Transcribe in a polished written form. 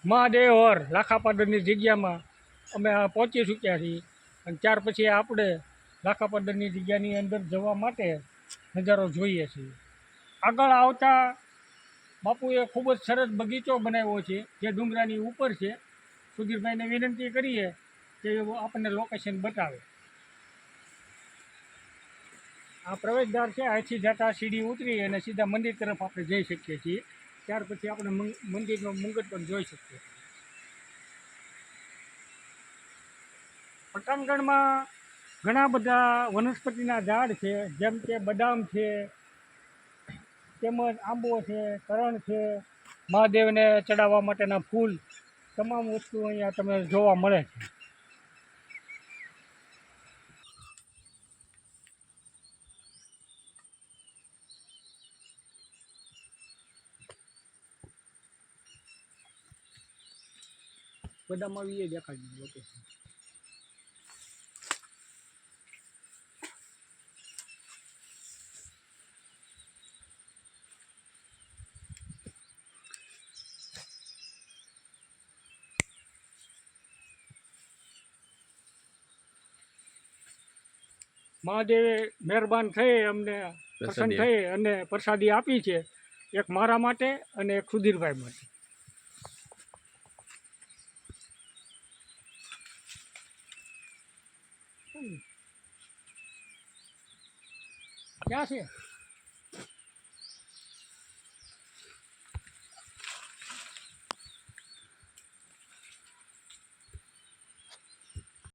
મહાદેવ ઓર લાખાપાદરની જગ્યામાં અમે પહોંચી ચૂક્યા છીએ અને ત્યાર પછી આપણે લાખાપાદરની જગ્યાની અંદર જવા માટે નજારો જોઈએ છીએ. આગળ આવતા બાપુએ ખૂબ જ સરસ બગીચો બનાવ્યો છે જે ડુંગરાની ઉપર છે. સુધીરભાઈને વિનંતી કરીએ કે આપણને લોકેશન બતાવે. આ પ્રવેશદ્વાર છે. અહીંથી જતા સીડી ઉતરી અને સીધા મંદિર તરફ આપણે જઈ શકીએ છીએ. ત્યાર પછી આપણે મંદિરનો મુંગટ પણ જોઈ શકીએ. પટાંગણમાં ઘણા બધા વનસ્પતિના ઝાડ છે, જેમ કે બદામ છે, તેમજ આંબો છે, કરણ છે, મહાદેવને ચડાવવા માટેના ફૂલ, તમામ વસ્તુ અહીંયા તમને જોવા મળે છે. બદામ આવી દેખાડી લોકેશન. મહાદેવે મહેરબાન થઈ અમને પ્રસન્ન થઈ અને પ્રસાદી આપી છે, એક મારા માટે અને એક સુધીરભાઈ માટે. ક્યાં છે?